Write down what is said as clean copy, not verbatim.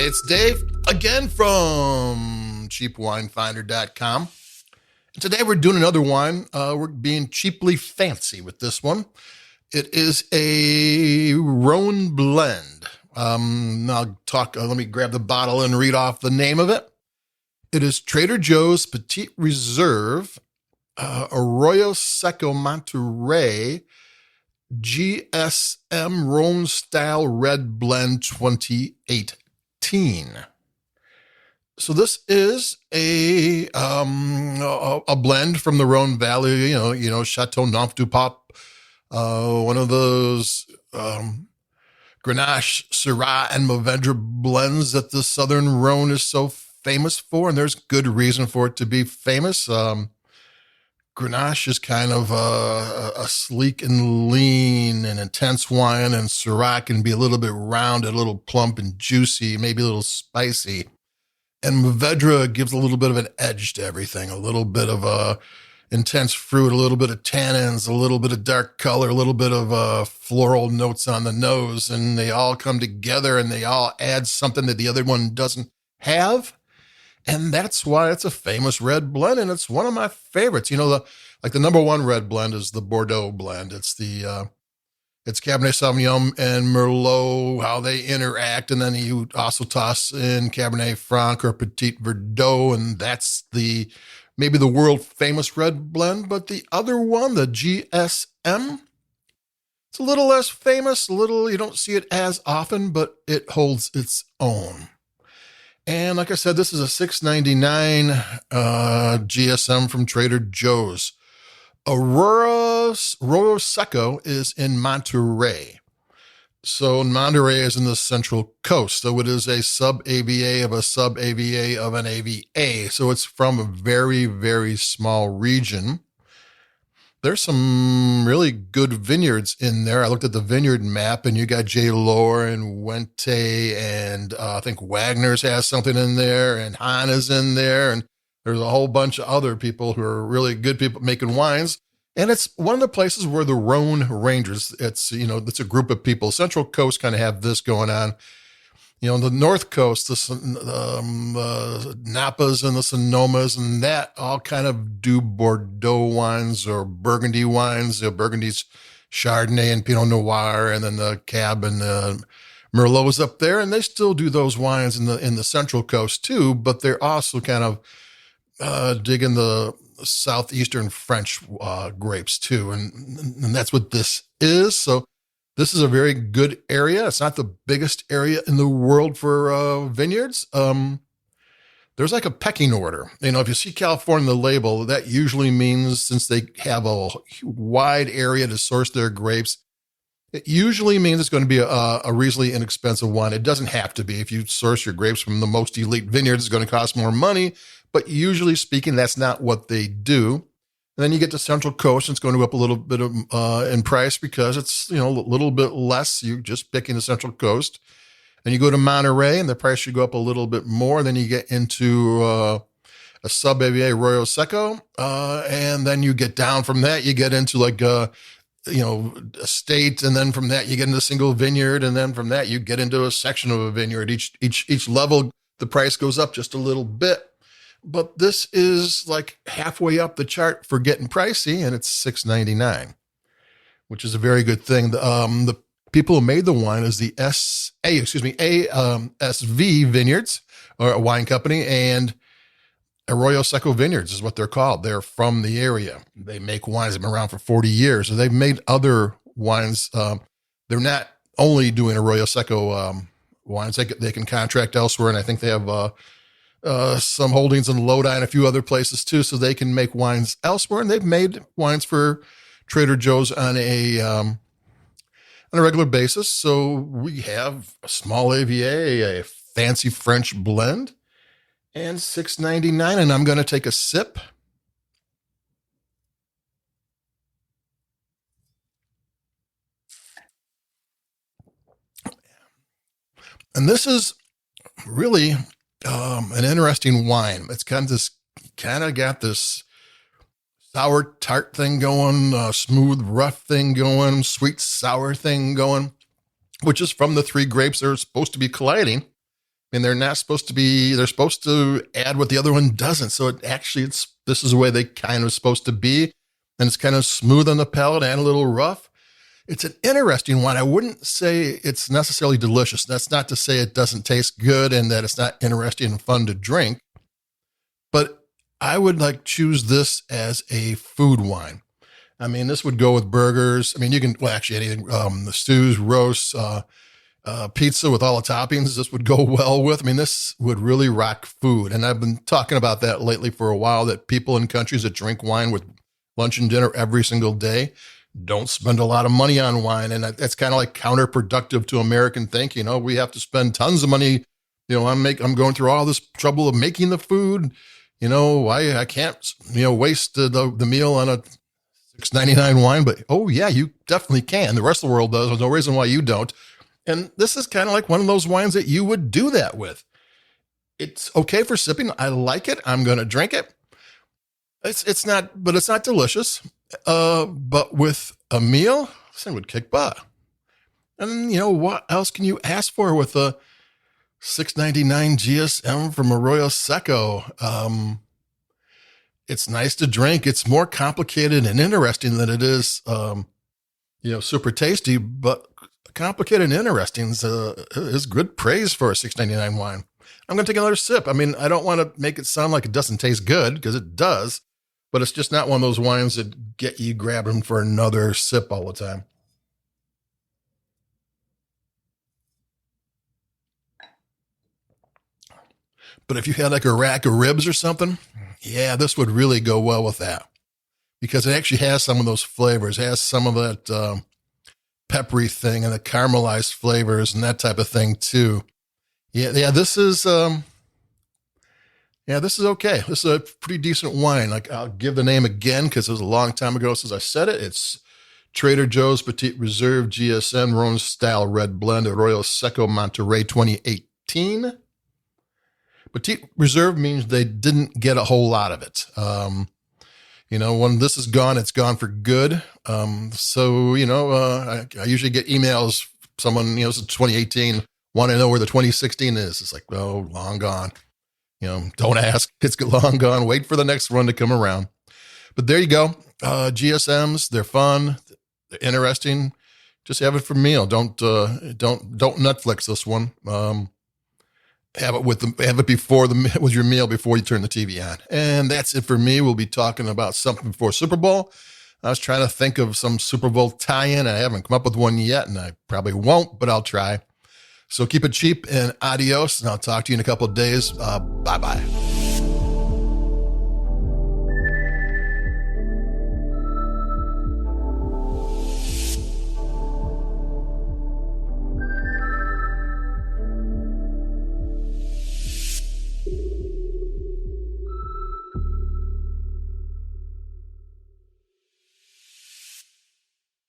It's Dave again from cheapwinefinder.com. And today we're doing another wine. We're being cheaply fancy with this one. It is a Rhone blend. Let me grab the bottle and read off the name of it. It is Trader Joe's Petit Reserve, Arroyo Seco Monterey, GSM Rhone-style red blend 2018. So this is a blend from the Rhone Valley, Chateauneuf-du-Pape, one of those Grenache, Syrah, and Mourvedre blends that the Southern Rhone is so famous for, and there's good reason for it to be famous. Grenache is kind of a sleek and lean and intense wine, and Syrah can be a little bit rounded, a little plump and juicy, maybe a little spicy. And Mourvedre gives a little bit of an edge to everything, a little bit of a intense fruit, a little bit of tannins, a little bit of dark color, a little bit of floral notes on the nose, and they all come together and they all add something that the other one doesn't have. And that's why it's a famous red blend, and it's one of my favorites. The number one red blend is the Bordeaux blend. It's it's Cabernet Sauvignon and Merlot, how they interact, and then you also toss in Cabernet Franc or Petit Verdot, and that's maybe the world famous red blend. But the other one, the GSM, it's a little less famous. You don't see it as often, but it holds its own. And like I said, this is a $6.99 GSM from Trader Joe's. Arroyo Seco is in Monterey. So Monterey is in the Central Coast. So it is a sub-AVA of a sub-AVA of an AVA. So it's from a very, very small region. There's some really good vineyards in there. I looked at the vineyard map, and you got J. Lohr and Wente, and I think Wagner's has something in there, and Hahn is in there, and there's a whole bunch of other people who are really good people making wines. And it's one of the places where the Rhone Rangers, it's a group of people. Central Coast kind of have this going on. The North Coast, the Napas and the Sonomas, and that all kind of do Bordeaux wines or Burgundy wines. Burgundy's Chardonnay and Pinot Noir, and then the Cab and the Merlot's up there, and they still do those wines in the Central Coast too. But they're also kind of digging the southeastern French grapes too, and that's what this is. So this is a very good area. It's not the biggest area in the world for vineyards. There's like a pecking order. If you see California on the label, that usually means, since they have a wide area to source their grapes, it usually means it's going to be a reasonably inexpensive wine. It doesn't have to be. If you source your grapes from the most elite vineyards, it's going to cost more money. But usually speaking, that's not what they do. And then you get to Central Coast, and it's going to go up a little bit in price because it's a little bit less. You're just picking the Central Coast. And you go to Monterey, and the price should go up a little bit more. Then you get into a sub-AVA Arroyo Seco, and then you get down from that. You get into estate, and then from that you get into a single vineyard, and then from that you get into a section of a vineyard. Each level, the price goes up just a little bit. But this is like halfway up the chart for getting pricey, and it's $6.99, which is a very good thing. The people who made the wine is the ASV Vineyards, or a wine company, and Arroyo Seco Vineyards is what they're called. They're from the area. They make wines. They've been around for 40 years. So they've made other wines. They're not only doing Arroyo Seco wines. They can contract elsewhere, and I think they have some holdings in Lodi and a few other places too, so they can make wines elsewhere. And they've made wines for Trader Joe's on a regular basis. So we have a small AVA, a fancy French blend, and $6.99. And I'm going to take a sip. And this is really an interesting wine. It's kind of got this sour tart thing going, smooth rough thing going, sweet sour thing going, which is from the three grapes that are supposed to be colliding. mean, they're not supposed to be, they're supposed to add what the other one doesn't. So this is the way they kind of supposed to be. And it's kind of smooth on the palate and a little rough. It's an interesting one. I wouldn't say it's necessarily delicious. That's not to say it doesn't taste good and that it's not interesting and fun to drink. But I would choose this as a food wine. I mean, this would go with burgers. I mean, you can, well, actually anything, the stews, roasts, pizza with all the toppings, this would go well with. I mean, this would really rock food. And I've been talking about that lately for a while, that people in countries that drink wine with lunch and dinner every single day don't spend a lot of money on wine. And that's kind of like counterproductive to American thinking. We have to spend tons of money. I'm going through all this trouble of making the food. I can't, waste the meal on a $6.99 wine, but oh yeah, you definitely can. The rest of the world does. There's no reason why you don't. And this is kind of like one of those wines that you would do that with. It's okay for sipping. I like it. I'm going to drink it. It's not delicious. But with a meal, this thing would kick butt. And what else can you ask for with a $6.99 GSM from Arroyo Seco? It's nice to drink. It's more complicated and interesting than it is, super tasty, but complicated and interesting is good praise for a $6.99 wine. I'm going to take another sip. I mean, I don't want to make it sound like it doesn't taste good, because it does, but it's just not one of those wines that get you grabbing for another sip all the time. But if you had a rack of ribs or something, yeah, this would really go well with that, because it actually has some of those flavors. It has some of that peppery thing and the caramelized flavors and that type of thing too. Yeah. This is okay. This is a pretty decent wine. I'll give the name again, because it was a long time ago since I said it. It's Trader Joe's Petit Reserve GSM Rhone style red blend, Arroyo Seco Monterey 2018. Petit Reserve means they didn't get a whole lot of it. When this is gone, it's gone for good. I usually get emails, someone, this is 2018, want to know where the 2016 is. It's like, oh, long gone. Don't ask. It's long gone. Wait for the next one to come around. But there you go. GSMs, they're fun. They're interesting. Just have it for meal. Don't Netflix this one. Have it before with your meal before you turn the TV on. And that's it for me. We'll be talking about something before Super Bowl. I was trying to think of some Super Bowl tie-in. I haven't come up with one yet, and I probably won't, but I'll try. So keep it cheap and adios, and I'll talk to you in a couple of days. Bye-bye.